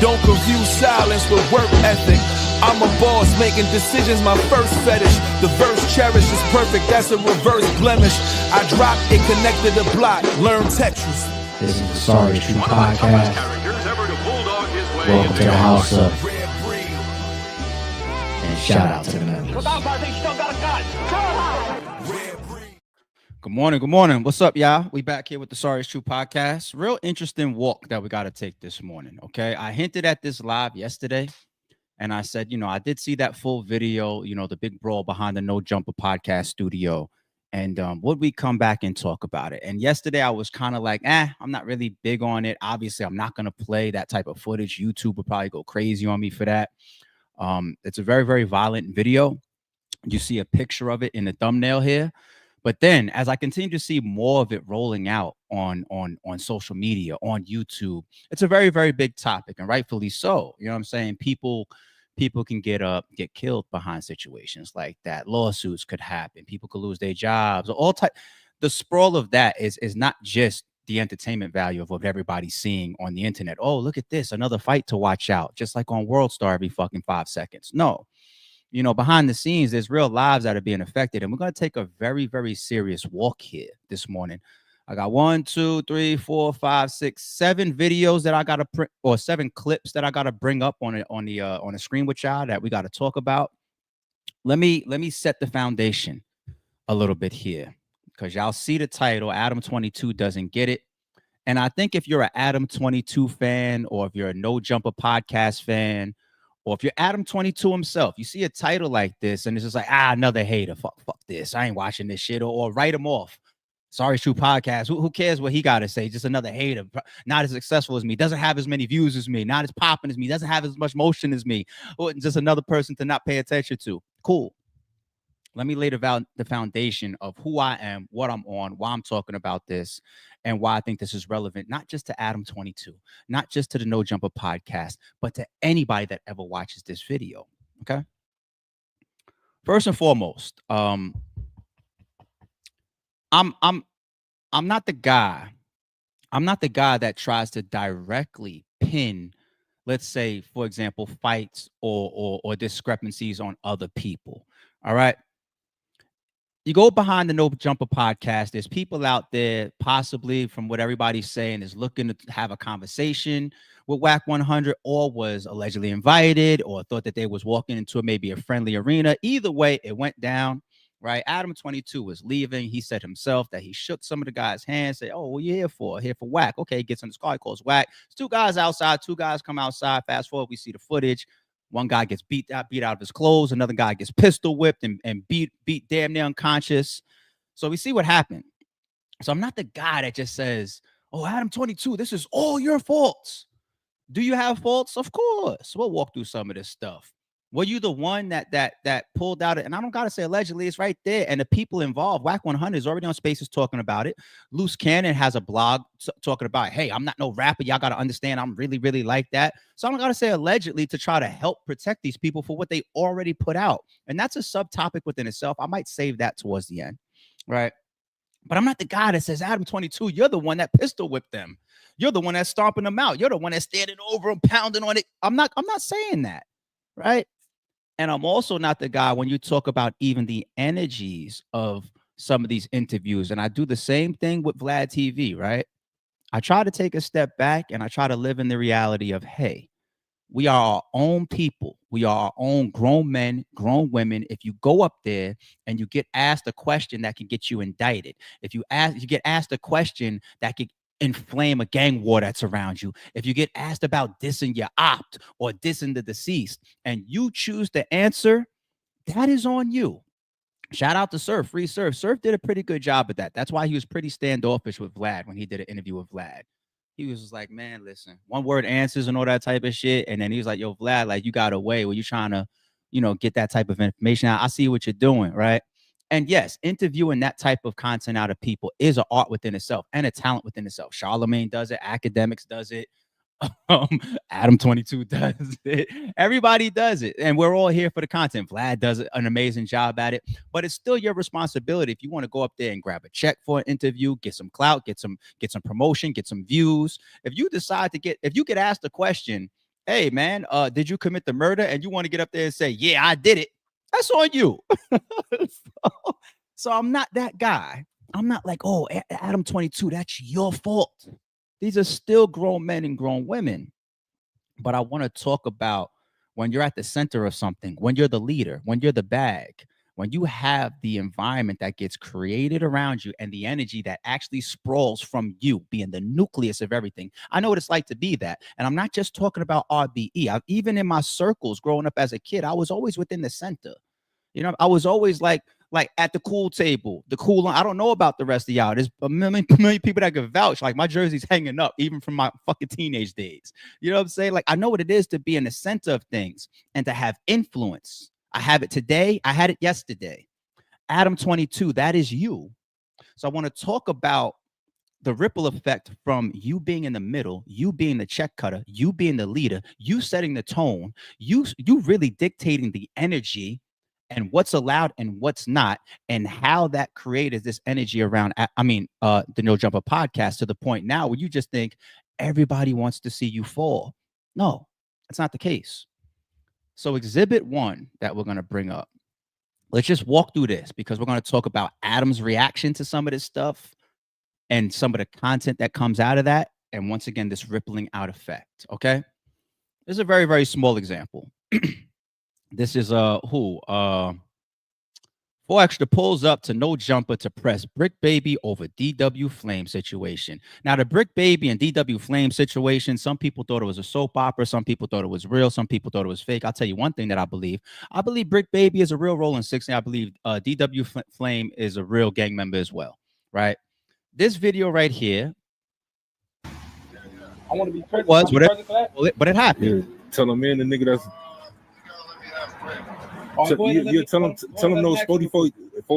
Don't confuse silence with work ethic. I'm a boss, making decisions my first fetish. The verse cherished is perfect, that's a reverse blemish. I drop it, connected to block, learn Tetris. This is the Sorry True Podcast. Welcome to the house of. And shout out to the members. Good morning. What's up, y'all? We back here with the Sorry True Podcast. Real interesting walk that we got to take this morning, okay? I hinted at this live yesterday, and I said, I did see that full video, the big brawl behind the No Jumper podcast studio, and would we come back and talk about it? And yesterday I was kind of like, I'm not really big on it. Obviously, I'm not going to play that type of footage. YouTube would probably go crazy on me for that. It's a very, very violent video. You see a picture of it in the thumbnail here. But then as I continue to see more of it rolling out on social media, on YouTube, it's a very, very big topic, and rightfully so. You know what I'm saying? People can get killed behind situations like that. Lawsuits could happen. People could lose their jobs. All type. The sprawl of that is not just the entertainment value of what everybody's seeing on the internet. Oh, look at this, another fight to watch out, just like on World Star every fucking 5 seconds. No. Behind the scenes, there's real lives that are being affected. And we're going to take a very, very serious walk here this morning. I got 1, 2, 3, 4, 5, 6, 7 videos that I got to print, or 7 clips that I got to bring up on the screen with y'all that we got to talk about. Let me set the foundation a little bit here, because y'all see the title, Adam22 Doesn't Get It. And I think if you're an Adam22 fan, or if you're a No Jumper podcast fan, or if you're Adam22 himself, you see a title like this and it's just like, another hater. Fuck this. I ain't watching this shit. Or write him off. Sorry, True Podcast. Who cares what he got to say? Just another hater. Not as successful as me. Doesn't have as many views as me. Not as popping as me. Doesn't have as much motion as me. Or just another person to not pay attention to. Cool. Let me lay the foundation of who I am, what I'm on, why I'm talking about this, and why I think this is relevant, not just to Adam22, not just to the No Jumper podcast, but to anybody that ever watches this video. Okay. First and foremost, I'm not the guy. I'm not the guy that tries to directly pin, let's say, for example, fights or discrepancies on other people. All right. You go behind the No Jumper podcast, there's people out there, possibly from what everybody's saying, is looking to have a conversation with Whack 100, or was allegedly invited, or thought that they was walking into maybe a friendly arena. Either way, it went down, right? Adam22 was leaving. He said himself that he shook some of the guys' hands, say, "Oh, what are you here for?" "Here for Whack." Okay, he gets in his car, he calls Whack. There's 2 guys outside, 2 guys come outside. Fast forward, we see the footage. One guy gets beat out of his clothes. Another guy gets pistol whipped and beat damn near unconscious. So we see what happened. So I'm not the guy that just says, "Oh, Adam22, this is all your faults." Do you have faults? Of course. We'll walk through some of this stuff. Were you the one that pulled out it? And I don't gotta say allegedly, it's right there. And the people involved, Whack 100 is already on Spaces talking about it. Loose Cannon has a blog talking about, hey, I'm not no rapper. Y'all gotta understand, I'm really, really like that. So I don't gotta say allegedly to try to help protect these people for what they already put out. And that's a subtopic within itself. I might save that towards the end, right? But I'm not the guy that says, Adam22, you're the one that pistol whipped them. You're the one that's stomping them out. You're the one that's standing over them, pounding on it. I'm not saying that, right? And I'm also not the guy when you talk about even the energies of some of these interviews. And I do the same thing with Vlad TV, right? I try to take a step back and I try to live in the reality of, hey, we are our own people. We are our own grown men, grown women. If you go up there and you get asked a question that can get you indicted, if you get asked a question that could inflame a gang war that's around you, if you get asked about dissing your opt or dissing the deceased and you choose to answer, that is on you. Shout out to Surf, Free Surf. Surf did a pretty good job at that. That's why he was pretty standoffish with Vlad when he did an interview with Vlad. He was just like, man, listen, 1-word answers and all that type of shit. And then he was like, yo, Vlad, like, you got away when you trying to, get that type of information out. I see what you're doing, right? And yes, interviewing that type of content out of people is an art within itself and a talent within itself. Charlemagne does it. Academics does it. Adam22 does it. Everybody does it. And we're all here for the content. Vlad does an amazing job at it. But it's still your responsibility if you want to go up there and grab a check for an interview, get some clout, get some promotion, get some views. If you decide to if you get asked a question, hey man, did you commit the murder? And you want to get up there and say, yeah, I did it. That's on you. So I'm not that guy. I'm not like, oh, Adam22, that's your fault. These are still grown men and grown women. But I want to talk about when you're at the center of something, when you're the leader, when you're the bag, when you have the environment that gets created around you and the energy that actually sprawls from you being the nucleus of everything. I know what it's like to be that. And I'm not just talking about RBE. Even in my circles growing up as a kid, I was always within the center. You know, I was always like at the cool table, the cool. I don't know about the rest of y'all. There's a million people that can vouch. Like my jersey's hanging up, even from my fucking teenage days. You know what I'm saying? Like I know what it is to be in the center of things and to have influence. I have it today. I had it yesterday. Adam22, that is you. So I want to talk about the ripple effect from you being in the middle, you being the check cutter, you being the leader, you setting the tone, you really dictating the energy and what's allowed and what's not, and how that created this energy around, the No Jumper podcast to the point now where you just think everybody wants to see you fall. No, that's not the case. So exhibit 1 that we're going to bring up, let's just walk through this because we're going to talk about Adam's reaction to some of this stuff and some of the content that comes out of that. And once again, this rippling out effect. Okay. This is a very, very small example. This is 4 Extra pulls up to No Jumper to press Brick Baby over DW Flame situation. Now, the Brick Baby and DW Flame situation, some people thought it was a soap opera. Some people thought it was real. Some people thought it was fake. I'll tell you one thing that I believe. I believe Brick Baby is a real Rolling 60. I believe DW Flame is a real gang member as well, right? This video right here. I want to be present. But it happened. Yeah. Tell him, man, the nigga that's. You tell him no Spotty 4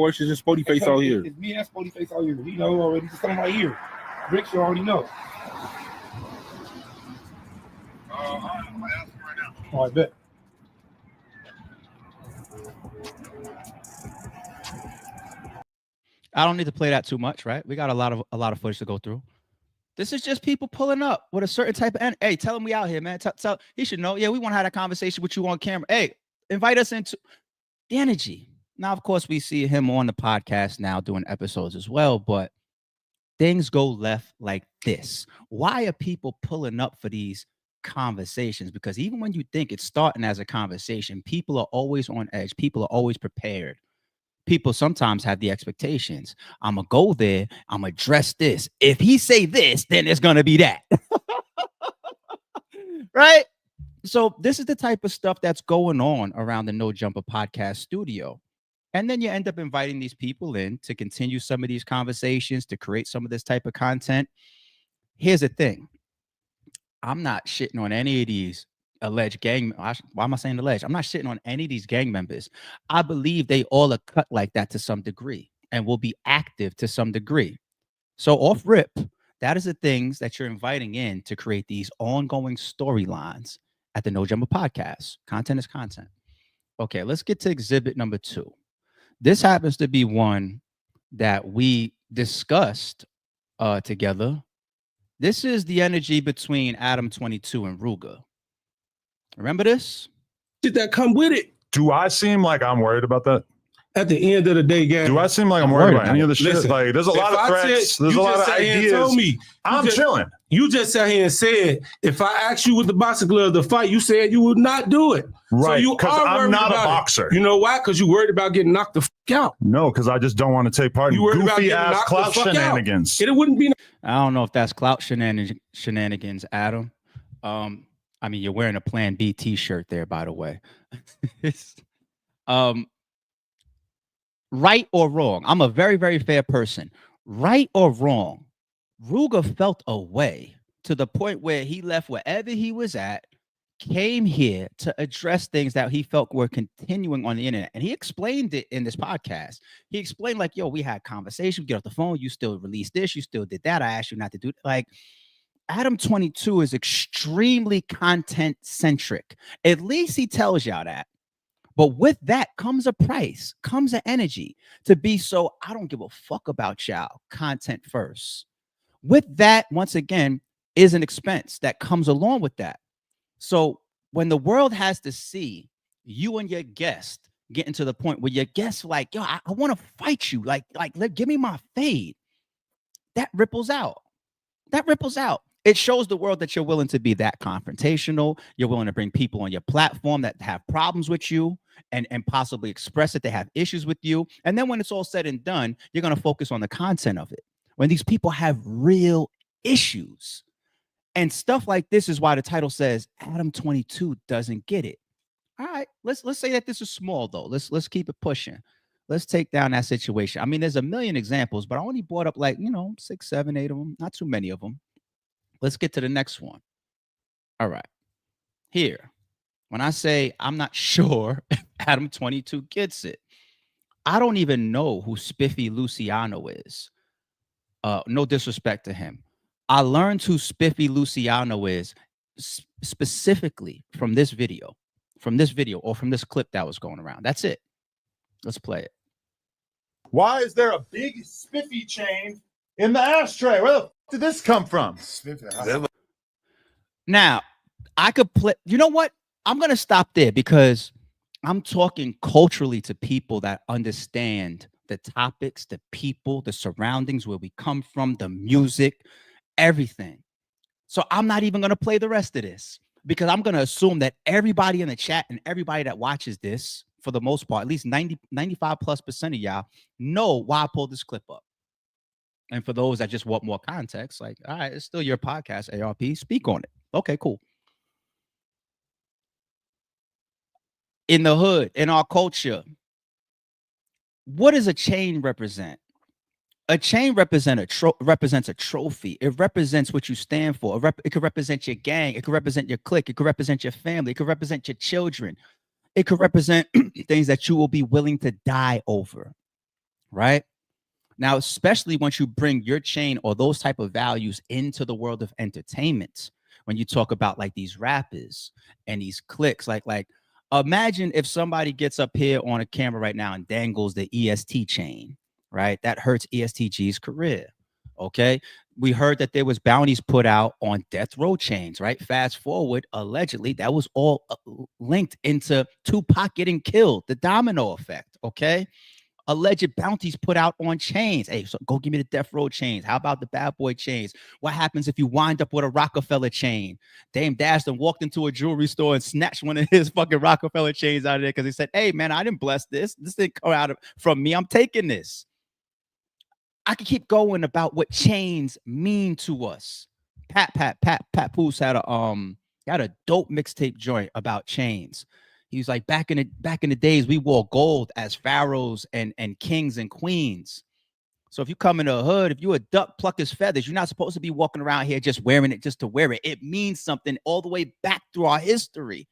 X's and Spotty face out here. It's me and Spotty face out here. He know already. Just tell him right here. Rick should already know. Oh, I bet. I don't need to play that too much, right? We got a lot of footage to go through. This is just people pulling up with a certain type of hey, tell him we out here, man. Tell he should know. Yeah, we want to have that conversation with you on camera. Hey, invite us into the energy. Now, of course, we see him on the podcast now doing episodes as well, but things go left like this. Why are people pulling up for these conversations? Because even when you think it's starting as a conversation, people are always on edge. People are always prepared. People sometimes have the expectations. I'm going to go there. I'm going to address this. If he say this, then it's going to be that. Right? So this is the type of stuff that's going on around the No Jumper podcast studio. And then you end up inviting these people in to continue some of these conversations, to create some of this type of content. Here's the thing. I'm not shitting on any of these alleged gang. Why am I saying alleged? I'm not shitting on any of these gang members. I believe they all are cut like that to some degree and will be active to some degree. So off rip, that is the things that you're inviting in to create these ongoing storylines at the No Jumper podcast. Content is content. Okay, let's get to exhibit number 2. This happens to be one that we discussed together. This is the energy between Adam22 and Ruger. Remember this? Did that come with it? Do I seem like I'm worried about that? At the end of the day, guys. Do I seem like I'm worried about any of the shit? Listen, like, there's a lot of threats. There's a lot of ideas. I'm chilling. You just sat here and said, if I asked you with the boxing glove to fight, you said you would not do it. Right, so because I'm not a boxer. You know why? Because you worried about getting knocked the fuck out. No, because I just don't want to take part in goofy-ass clout shenanigans. It wouldn't be. I don't know if that's clout shenanigans, Adam. I mean, you're wearing a Plan B t-shirt there, by the way. Right or wrong, I'm a very, very fair person. Right or wrong, Ruger felt a way to the point where he left wherever he was at, came here to address things that he felt were continuing on the internet. And he explained it in this podcast. He explained like, yo, we had conversation, get off the phone. You still released this. You still did that. I asked you not to do it. Like, Adam22 is extremely content centric. At least he tells y'all that. But with that comes a price, comes an energy to be so, I don't give a fuck about y'all, content first. With that, once again, is an expense that comes along with that. So when the world has to see you and your guest getting to the point where your guest like, yo, I want to fight you. Like, give me my fade. That ripples out. That ripples out. It shows the world that you're willing to be that confrontational. You're willing to bring people on your platform that have problems with you and possibly express that they have issues with you. And then when it's all said and done, you're going to focus on the content of it. When these people have real issues and stuff like this is why the title says Adam22 doesn't get it. All right, let's say that this is small though. Let's keep it pushing. Let's take down that situation. I mean, there's a million examples, but I only brought up like, 6, 7, 8 of them, not too many of them. Let's get to the next one. All right. Here, when I say I'm not sure if Adam22 gets it, I don't even know who Spiffy Luciano is. No disrespect to him. I learned who Spiffy Luciano is specifically from this video or from this clip that was going around. That's it. Let's play it. Why is there a big spiffy chain in the ashtray? Where the f did this come from? Now, I could play. You know what? I'm going to stop there because I'm talking culturally to people that understand the topics, the people, the surroundings, where we come from, the music, everything. So I'm not even going to play the rest of this because I'm going to assume that everybody in the chat and everybody that watches this, for the most part, at least 95+% of y'all know why I pulled this clip up. And for those that just want more context, like, all right, it's still your podcast, ARP, speak on it. Okay, cool. In the hood, in our culture, what does a chain represent? A chain represents a trophy. It represents what you stand for. It could represent your gang. It could represent your clique. It could represent your family. It could represent your children. It could represent things that you will be willing to die over, right? Now, especially once you bring your chain or those type of values into the world of entertainment, when you talk about like these rappers and these cliques, like imagine if somebody gets up here on a camera right now and dangles the EST chain, right? That hurts ESTG's career. Okay. We heard that there was bounties put out on death row chains, right? Fast forward, allegedly, that was all linked into Tupac getting killed, the domino effect. Okay. Alleged bounties put out on chains. Hey, so go give me the death row chains. How about the bad boy chains? What happens if you wind up with a Rockefeller chain? Dame Dash then walked into a jewelry store and snatched one of his fucking Rockefeller chains out of there because he said, hey, man, I didn't bless this. This didn't come out from me. I'm taking this. I could keep going about what chains mean to us. Pat Poose had a dope mixtape joint about chains. He was like, back in the days, we wore gold as pharaohs and kings and queens. So if you come in the hood, if you a duck, pluck his feathers. You're not supposed to be walking around here just wearing it just to wear it. It means something all the way back through our history.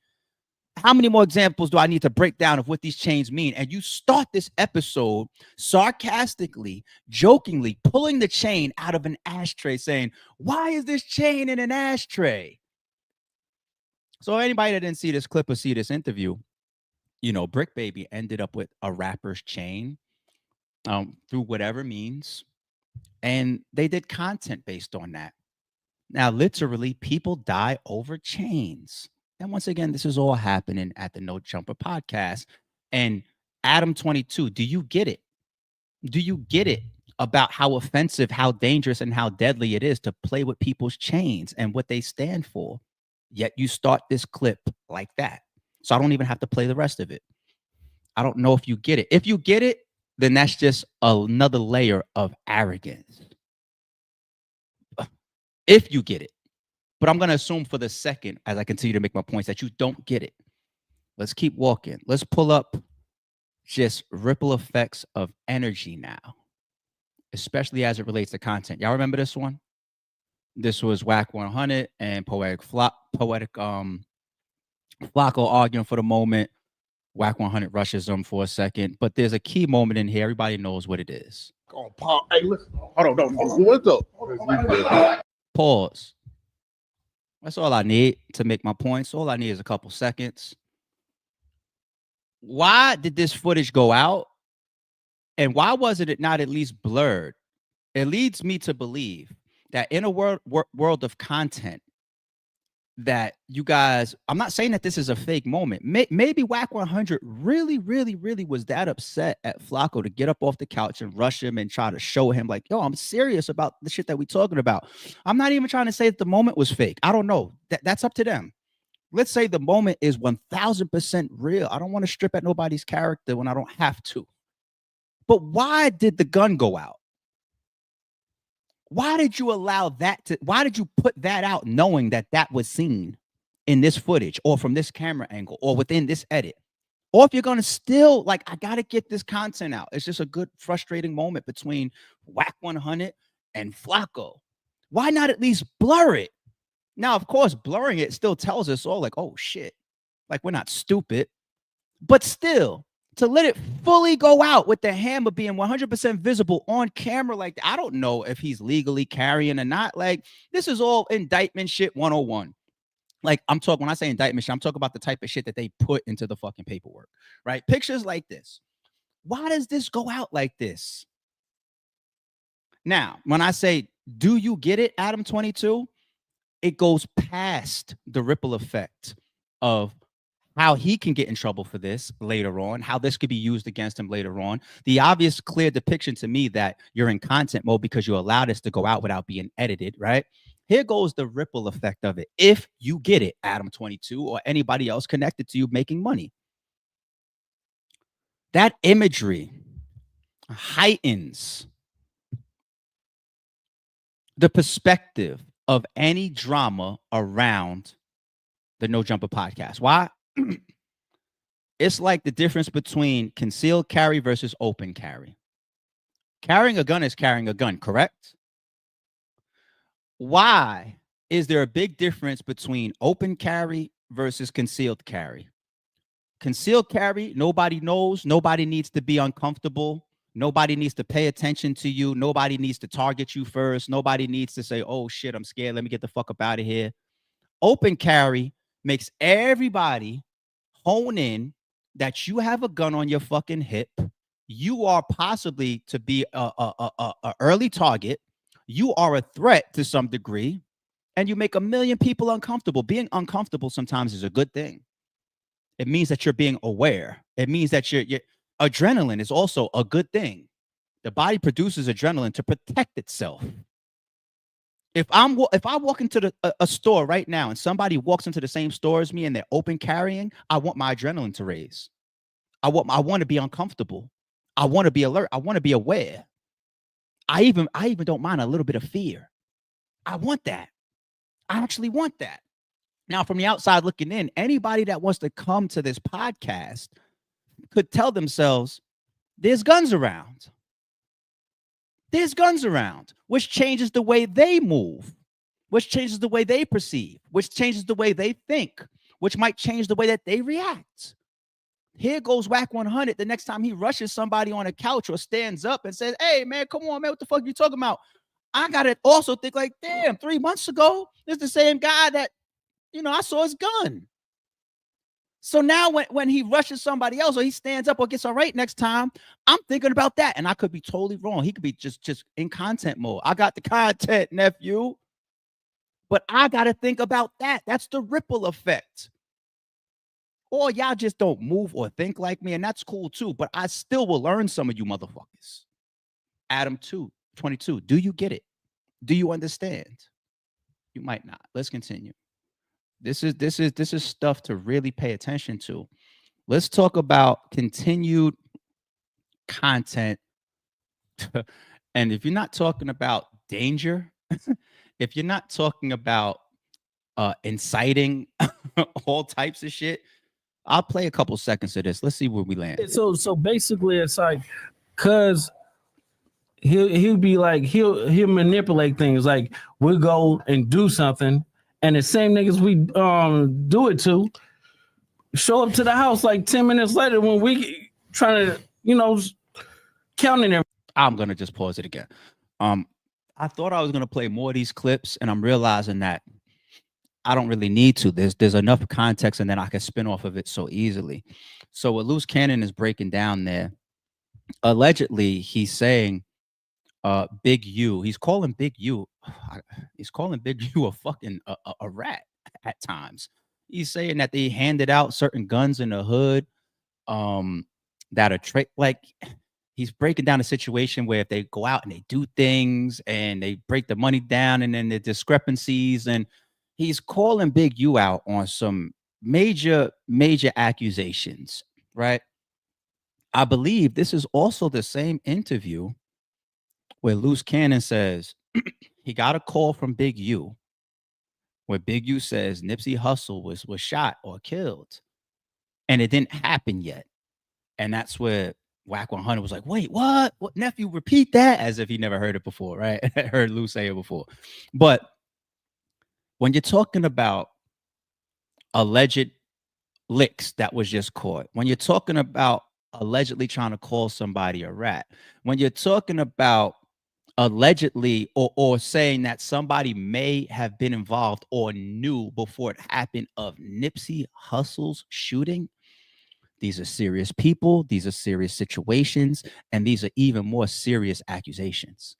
How many more examples do I need to break down of what these chains mean? And you start this episode sarcastically, jokingly pulling the chain out of an ashtray saying, why is this chain in an ashtray? So anybody that didn't see this clip or see this interview, Brick Baby ended up with a rapper's chain through whatever means. And they did content based on that. Now, literally, people die over chains. And once again, this is all happening at the No Jumper podcast. And Adam22, do you get it? Do you get it about how offensive, how dangerous, and how deadly it is to play with people's chains and what they stand for? Yet you start this clip like that. So I don't even have to play the rest of it. I don't know if you get it. If you get it, then that's just another layer of arrogance. If you get it. But I'm going to assume for the second, as I continue to make my points, that you don't get it. Let's keep walking. Let's pull up just ripple effects of energy now, especially as it relates to content. Y'all remember this one? This was Whack 100 and Poetic Flacco arguing for the moment. Whack 100 rushes them for a second, but there's a key moment in here. Everybody knows what it is. Oh, Paul. Hey, listen. Hold on. What's up? Pause. That's all I need to make my points. All I need is a couple seconds. Why did this footage go out? And why wasn't it not at least blurred? It leads me to believe that in a world of content, that you guys, I'm not saying that this is a fake moment. Maybe Whack 100 really was that upset at Flacco to get up off the couch and rush him and try to show him like, yo, I'm serious about the shit that we talking about. I'm not even trying to say that the moment was fake. I don't know. That's up to them. Let's say the moment is 1000% real. I don't want to strip at nobody's character when I don't have to. But why did the gun go out? Why did you allow that to, why did you put that out knowing that that was seen in this footage or from this camera angle or within this edit? Or if you're going to still, like, I got to get this content out. It's just a good, frustrating moment between Whack 100 and Flacco. Why not at least blur it? Now, of course, blurring it still tells us all like, oh, shit. Like, we're not stupid. But still, to let it fully go out with the hammer being 100% visible on camera, like, I don't know if he's legally carrying or not. Like, this is all indictment shit 101. Like, I'm talking, when I say indictment shit, I'm talking about the type of shit that they put into the fucking paperwork, right? Pictures like this. Why does this go out like this? Now, when I say, do you get it, Adam22? It goes past the ripple effect of how he can get in trouble for this later on, how this could be used against him later on. The obvious, clear depiction to me that you're in content mode because you allow this to go out without being edited, right? Here goes the ripple effect of it. If you get it, Adam22 or anybody else connected to you making money. That imagery heightens the perspective of any drama around the No Jumper podcast. Why? It's like the difference between concealed carry versus open carry. Carrying a gun is carrying a gun, correct? Why is there a big difference between open carry versus concealed carry? Concealed carry, nobody knows. Nobody needs to be uncomfortable. Nobody needs to pay attention to you. Nobody needs to target you first. Nobody needs to say, oh, shit, I'm scared. Let me get the fuck up out of here. Open carry makes everybody hone in that you have a gun on your fucking hip. You are possibly to be a early target. You are a threat to some degree, and you make a million people uncomfortable. Being uncomfortable sometimes is a good thing. It means that you're being aware. It means that your adrenaline is also a good thing. The body produces adrenaline to protect itself. If I walk into a store right now and somebody walks into the same store as me and they're open carrying, I want my adrenaline to raise. I want to be uncomfortable. I want to be alert. I want to be aware. I even don't mind a little bit of fear. I want that. I actually want that. Now, from the outside looking in, anybody that wants to come to this podcast could tell themselves, there's guns around. There's guns around, which changes the way they move, which changes the way they perceive, which changes the way they think, which might change the way that they react. Here goes Whack 100 the next time he rushes somebody on a couch or stands up and says, hey, man, come on, man, what the fuck you talking about? I got to also think like, damn, 3 months ago, this is the same guy that, I saw his gun. So now when he rushes somebody else or he stands up or gets all right next time, I'm thinking about that. And I could be totally wrong. He could be just in content mode. I got the content, nephew. But I got to think about that. That's the ripple effect. Or y'all just don't move or think like me. And that's cool too. But I still will learn some of you motherfuckers. Adam22, do you get it? Do you understand? You might not. Let's continue. This is stuff to really pay attention to. Let's talk about continued content. And if you're not talking about danger, if you're not talking about inciting all types of shit, I'll play a couple seconds of this. Let's see where we land. So basically, it's like, cause he'll be like he'll manipulate things. Like we'll go and do something. And the same niggas we do it to show up to the house like 10 minutes later when we trying to, counting them. I'm going to just pause it again. I thought I was going to play more of these clips, and I'm realizing that I don't really need to. There's enough context, and then I can spin off of it so easily. So what Loose Cannon is breaking down there, allegedly, he's saying Big U. He's calling Big U. He's calling Big U a fucking a rat. at times. He's saying that they handed out certain guns in the hood that are like he's breaking down a situation where if they go out and they do things and they break the money down and then the discrepancies, and he's calling Big U out on some major accusations, right? I believe this is also the same interview where Loose Cannon says he got a call from Big U where Big U says Nipsey Hussle was shot or killed and it didn't happen yet. And that's where Whack 100 was like, wait, what? What, nephew, repeat that? As if he never heard it before, right? Heard Lou say it before. But when you're talking about alleged licks that was just caught, when you're talking about allegedly trying to call somebody a rat, when you're talking about allegedly or saying that somebody may have been involved or knew before it happened of Nipsey Hussle's shooting, these are serious people, these are serious situations, and these are even more serious accusations.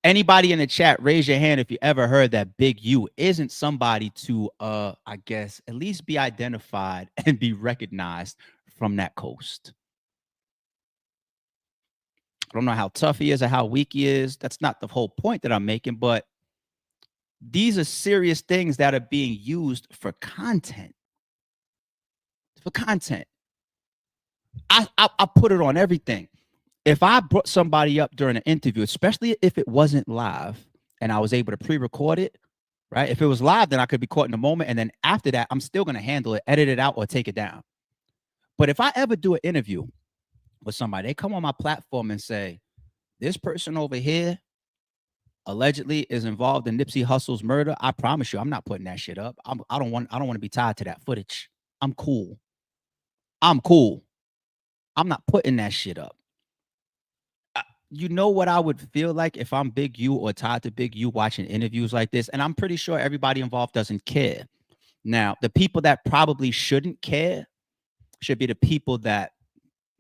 Anybody in the chat, raise your hand if you ever heard that Big U isn't somebody to, I guess, at least be identified and be recognized from that coast. I don't know how tough he is or how weak he is. That's not the whole point that I'm making, but these are serious things that are being used for content. For content. I put it on everything. If I brought somebody up during an interview, especially if it wasn't live and I was able to pre-record it, right? If it was live, then I could be caught in the moment. And then after that, I'm still going to handle it, edit it out, or take it down. But if I ever do an interview with somebody, they come on my platform and say, this person over here allegedly is involved in Nipsey Hussle's murder, I promise you, I'm not putting that shit up. I don't want to be tied to that footage. I'm cool. I'm not putting that shit up. You know what I would feel like if I'm Big U or tied to Big U watching interviews like this? And I'm pretty sure everybody involved doesn't care. Now, the people that probably shouldn't care should be the people that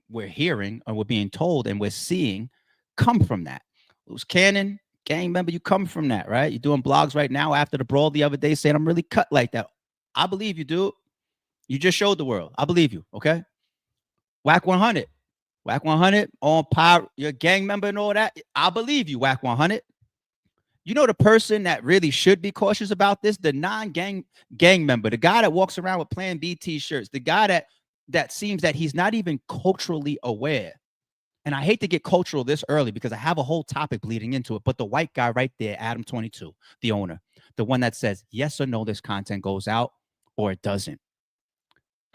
we're hearing or we're being told and we're seeing come from that. Loose Cannon, gang member, you come from that, right? You're doing blogs right now after the brawl the other day saying I'm really cut like that. I believe you, dude. You just showed the world. I believe you, okay? Whack 100. Whack 100 on power, your gang member and all that. I believe you, Whack 100. You know the person that really should be cautious about this? The non-gang member, the guy that walks around with Plan B t-shirts, the guy that seems that he's not even culturally aware. And I hate to get cultural this early because I have a whole topic bleeding into it. But the white guy right there, Adam22, the owner, the one that says yes or no, this content goes out or it doesn't.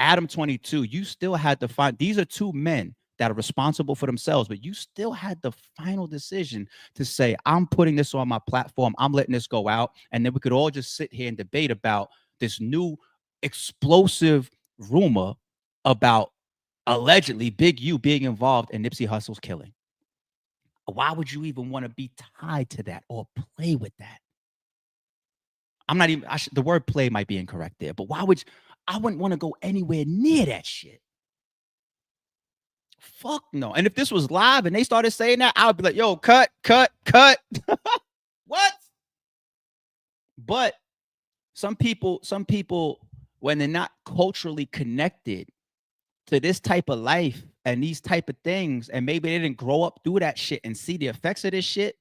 Adam22, you still had to find, these are two men that are responsible for themselves, but you still had the final decision to say, I'm putting this on my platform, I'm letting this go out, and then we could all just sit here and debate about this new explosive rumor about allegedly Big U being involved in Nipsey Hussle's killing. Why would you even want to be tied to that or play with that? I'm not even, the word play might be incorrect there, but why would I wouldn't want to go anywhere near that shit. Fuck no. And if this was live and they started saying that, I would be like, yo, cut. What? But some people, when they're not culturally connected to this type of life and these type of things, and maybe they didn't grow up through that shit and see the effects of this shit,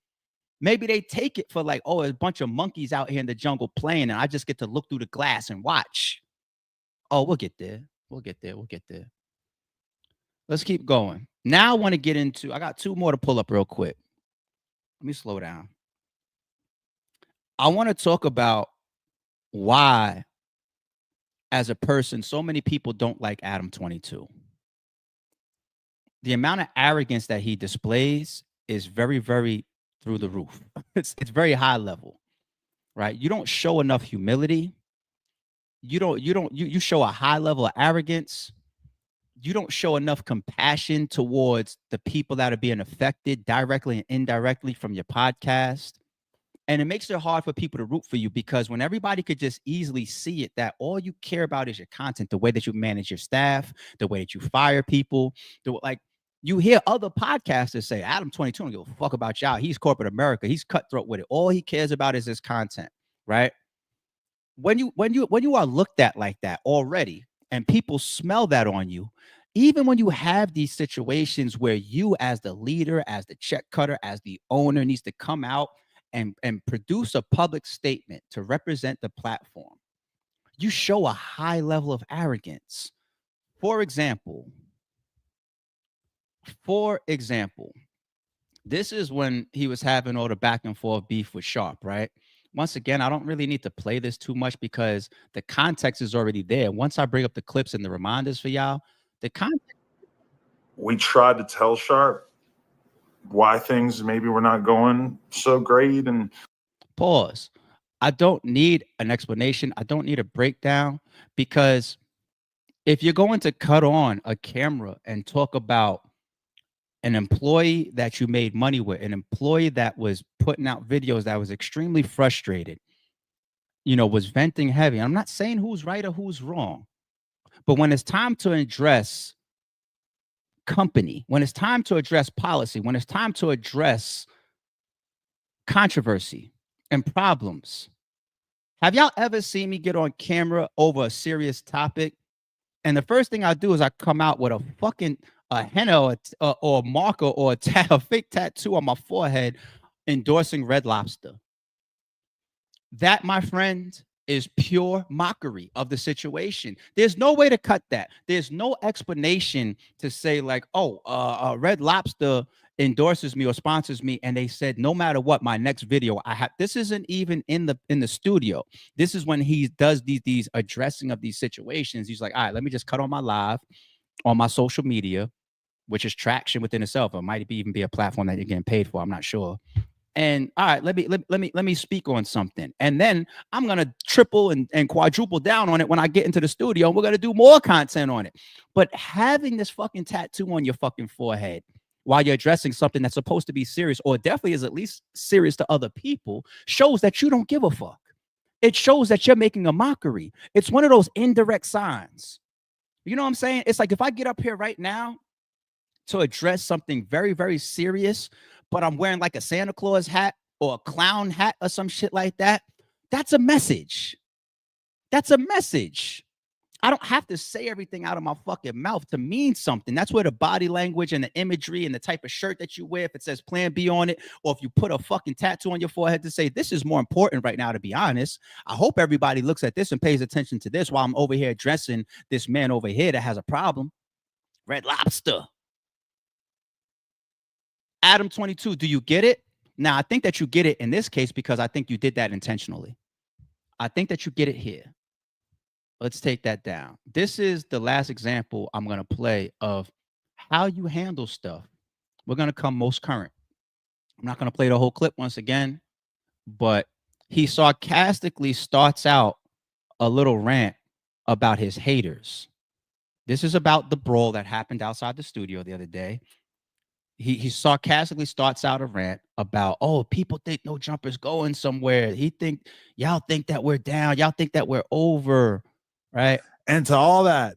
maybe they take it for like, oh, there's a bunch of monkeys out here in the jungle playing, and I just get to look through the glass and watch. Oh, we'll get there. We'll get there. Let's keep going. Now I want to get into, I got two more to pull up real quick. Let me slow down. I want to talk about why, as a person, so many people don't like Adam22. The amount of arrogance that he displays is very, very through the roof. It's very high level, right? You don't show enough humility. You show a high level of arrogance. You don't show enough compassion towards the people that are being affected directly and indirectly from your podcast. And it makes it hard for people to root for you, because when everybody could just easily see it, that all you care about is your content, the way that you manage your staff, the way that you fire people. Like, you hear other podcasters say, Adam22 don't give a fuck about y'all. He's corporate America. He's cutthroat with it. All he cares about is his content, right? when you are looked at like that already, and people smell that on you, even when you have these situations where you, as the leader, as the check cutter, as the owner, needs to come out and produce a public statement to represent the platform, you show a high level of arrogance. For example, this is when he was having all the back and forth beef with Sharp, right? Once again, I don't really need to play this too much because the context is already there. Once I bring up the clips and the reminders for y'all, the context. We tried to tell Sharp why things maybe were not going so great. And pause. I don't need an explanation. I don't need a breakdown, because if you're going to cut on a camera and talk about an employee that you made money with, an employee that was putting out videos that was extremely frustrated, was venting heavy. I'm not saying who's right or who's wrong, but when it's time to address company, when it's time to address policy, when it's time to address controversy and problems, have y'all ever seen me get on camera over a serious topic, and the first thing I do is I come out with a fucking henna or a marker or a fake tattoo on my forehead endorsing Red Lobster? That, my friend, is pure mockery of the situation. There's no way to cut that. There's no explanation to say like, oh, Red Lobster endorses me or sponsors me, and they said no matter what, my next video I have. This isn't even in the studio. This is when he does these addressing of these situations. He's like, all right, let me just cut on my live on my social media, which is traction within itself. It might even be a platform that you're getting paid for. I'm not sure. And all right, let me speak on something, and then I'm gonna triple and quadruple down on it when I get into the studio, and we're gonna do more content on it. But having this fucking tattoo on your fucking forehead while you're addressing something that's supposed to be serious, or definitely is at least serious to other people, shows that you don't give a fuck. It shows that you're making a mockery. It's one of those indirect signs. You know what I'm saying? It's like if I get up here right now to address something very, very serious, but I'm wearing like a Santa Claus hat or a clown hat or some shit like that, that's a message. That's a message. I don't have to say everything out of my fucking mouth to mean something. That's where the body language and the imagery and the type of shirt that you wear, if it says Plan B on it, or if you put a fucking tattoo on your forehead to say, this is more important right now, to be honest. I hope everybody looks at this and pays attention to this while I'm over here addressing this man over here that has a problem. Red Lobster. Adam22, do you get it? Now, I think that you get it in this case because I think you did that intentionally. I think that you get it here. Let's take that down. This is the last example I'm going to play of how you handle stuff. We're going to come most current. I'm not going to play the whole clip once again, but he sarcastically starts out a little rant about his haters. This is about the brawl that happened outside the studio the other day. He sarcastically starts out a rant about, oh, people think No Jumper's going somewhere. Y'all think that we're down. Y'all think that we're over. Right. And to all that,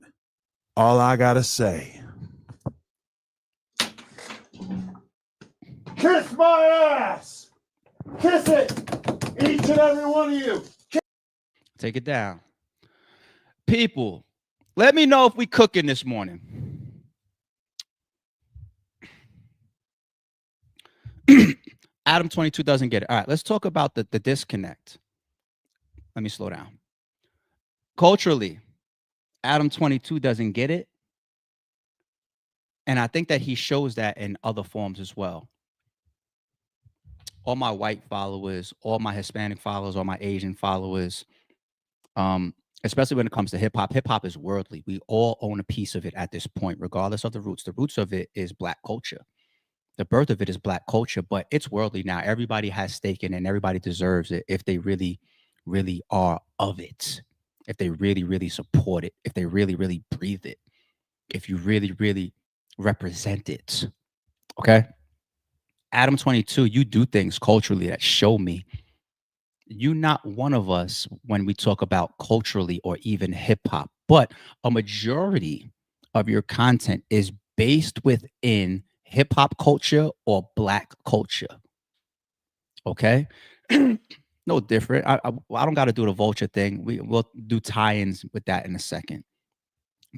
all I gotta say, kiss my ass. Kiss it. Each and every one of you. Take it down. People, let me know if we cooking this morning. Adam22 doesn't get it. All right, let's talk about the disconnect. Let me slow down. Culturally, Adam22 doesn't get it. And I think that he shows that in other forms as well. All my white followers, all my Hispanic followers, all my Asian followers, especially when it comes to hip hop. Hip hop is worldly. We all own a piece of it at this point, regardless of the roots. The roots of it is Black culture. The birth of it is Black culture, but it's worldly now. Everybody has stake in it, and everybody deserves it if they really, really are of it. If they really, really support it, if they really, really breathe it, if you really, really represent it. Okay. Adam22, you do things culturally that show me you're not one of us when we talk about culturally or even hip hop, but a majority of your content is based within hip hop culture or Black culture. Okay. No different. I don't got to do the vulture thing. We'll do tie-ins with that in a second.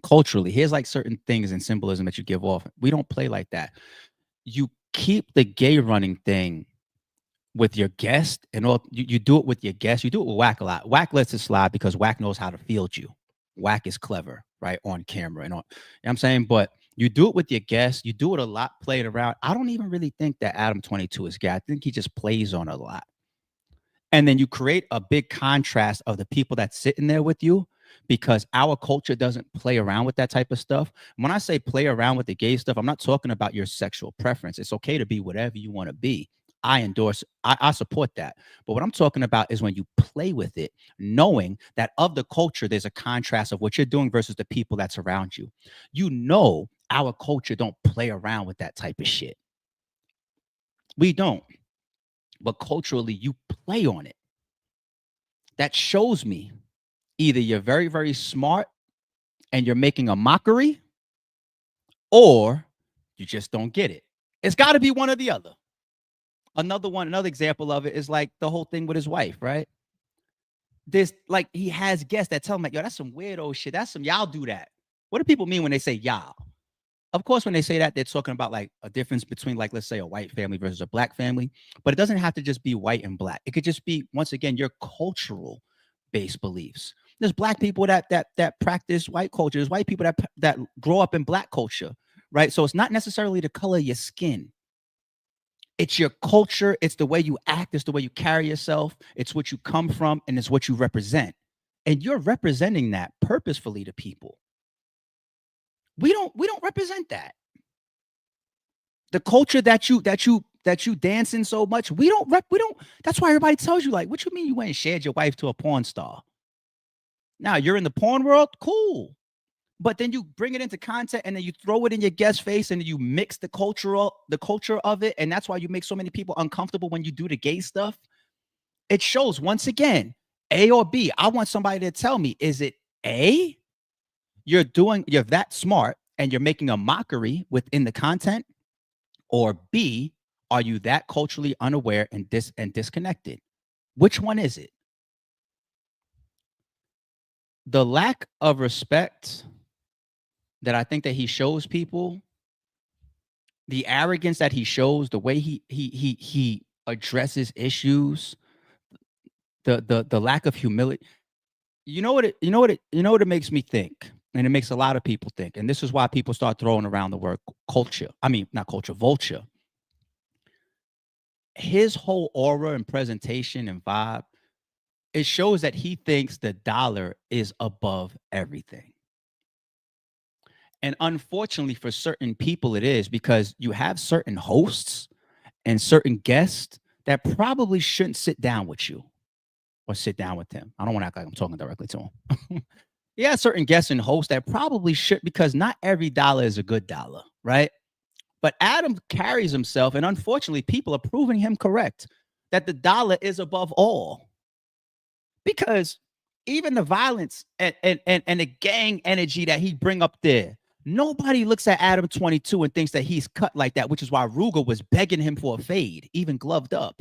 Culturally, here's like certain things in symbolism that you give off. We don't play like that. You keep the gay running thing with your guest, and all you do it with your guest. You do it with Whack a lot. Whack lets it slide because Whack knows how to field you. Whack is clever, right? On camera and on. You know what I'm saying? But you do it with your guests. You do it a lot, playing around. I don't even really think that Adam22 is gay. I think he just plays on a lot. And then you create a big contrast of the people that's sitting there with you, because our culture doesn't play around with that type of stuff. When I say play around with the gay stuff, I'm not talking about your sexual preference. It's okay to be whatever you want to be. I endorse, I support that. But what I'm talking about is when you play with it, knowing that of the culture, there's a contrast of what you're doing versus the people that's around you. You know, our culture don't play around with that type of shit. We don't. But culturally, you play on it. That shows me either you're very, very smart and you're making a mockery, or you just don't get it. It's got to be one or the other. Another example of it is like the whole thing with his wife, right? There's like, he has guests that tell him like, yo, that's some weirdo shit. That's some y'all do that. What do people mean when they say y'all? Of course, when they say that, they're talking about like a difference between, like, let's say a white family versus a black family, but it doesn't have to just be white and black. It could just be, once again, your cultural based beliefs. There's black people that practice white culture. There's white people that grow up in black culture, right? So it's not necessarily the color of your skin. It's your culture. It's the way you act. It's the way you carry yourself. It's what you come from, and it's what you represent. And you're representing that purposefully to people. We don't represent that. The culture that you dance in so much, we don't. That's why everybody tells you, like, what you mean you went and shared your wife to a porn star? Now you're in the porn world, cool. But then you bring it into content, and then you throw it in your guest's face, and you mix the culture of it, and that's why you make so many people uncomfortable when you do the gay stuff. It shows, once again, A or B. I want somebody to tell me, is it A, you're that smart and you're making a mockery within the content, or B, are you that culturally unaware and disconnected? Which one is it? The lack of respect that I think that he shows people, the arrogance that he shows, the way he addresses issues, the lack of humility. You know what it makes me think, and it makes a lot of people think, and this is why people start throwing around the word culture. I mean, not culture, vulture. His whole aura and presentation and vibe, it shows that he thinks the dollar is above everything. And unfortunately for certain people, it is, because you have certain hosts and certain guests that probably shouldn't sit down with you or sit down with him. I don't want to act like I'm talking directly to him. Yeah, certain guests and hosts that probably should, because not every dollar is a good dollar, right? But Adam carries himself, and unfortunately, people are proving him correct, that the dollar is above all. Because even the violence and the gang energy that he bring up there, nobody looks at Adam22 and thinks that he's cut like that, which is why Ruger was begging him for a fade, even gloved up.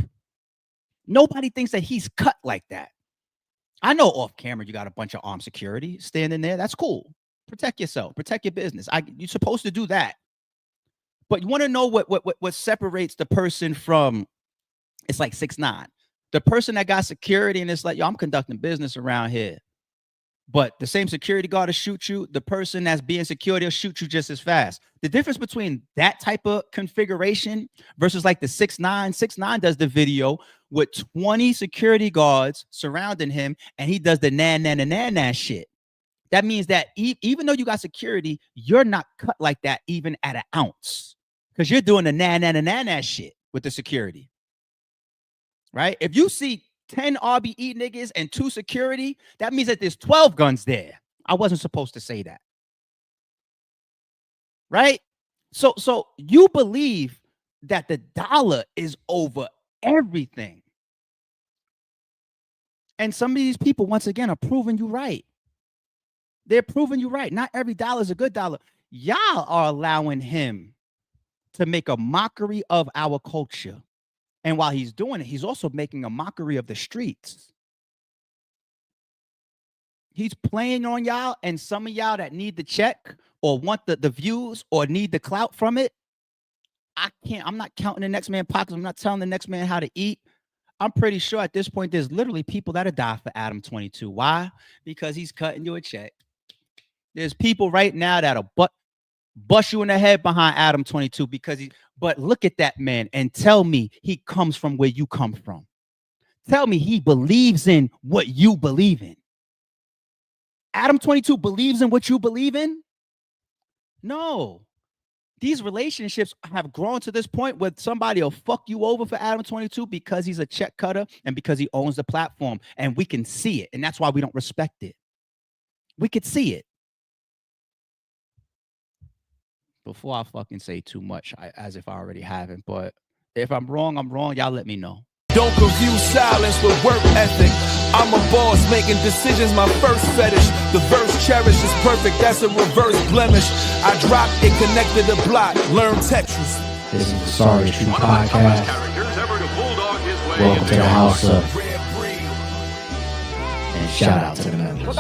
Nobody thinks that he's cut like that. I know off camera you got a bunch of armed security standing there. That's cool. Protect yourself. Protect your business. You're supposed to do that. But you want to know what separates the person from, it's like 6ix9ine. The person that got security and it's like, yo, I'm conducting business around here. But the same security guard will shoot you. The person that's being security will shoot you just as fast. The difference between that type of configuration versus like the 6ix9ine. 6ix9ine does the video with 20 security guards surrounding him, and he does the na shit. That means that even though you got security, you're not cut like that even at an ounce, because you're doing the na shit with the security, right? If you see 10 RBE niggas and 2 security, that means that there's 12 guns there. I wasn't supposed to say that. Right? So you believe that the dollar is over everything. And some of these people, once again, are proving you right. They're proving you right. Not every dollar is a good dollar. Y'all are allowing him to make a mockery of our culture And while he's doing it, he's also making a mockery of the streets. He's playing on y'all, and some of y'all that need the check or want the views or need the clout from it. I'm not counting the next man's pockets. I'm not telling the next man how to eat. I'm pretty sure at this point, there's literally people that'll die for Adam22. Why? Because he's cutting you a check. There's people right now that'll bust you in the head behind Adam22 because but look at that man and tell me he comes from where you come from. Tell me he believes in what you believe in. Adam22 believes in what you believe in? No. These relationships have grown to this point where somebody will fuck you over for Adam22 because he's a check cutter and because he owns the platform. And we can see it. And that's why we don't respect it. We could see it. Before I fucking say too much, as if I already haven't. But if I'm wrong, I'm wrong. Y'all let me know. Don't confuse silence with work ethic. I'm a boss making decisions, my first fetish. The verse cherished is perfect, that's a reverse blemish. I drop it, connected to block, learn Tetris. This is the Sorry True Podcast. Welcome to the house of. And shout out to the members.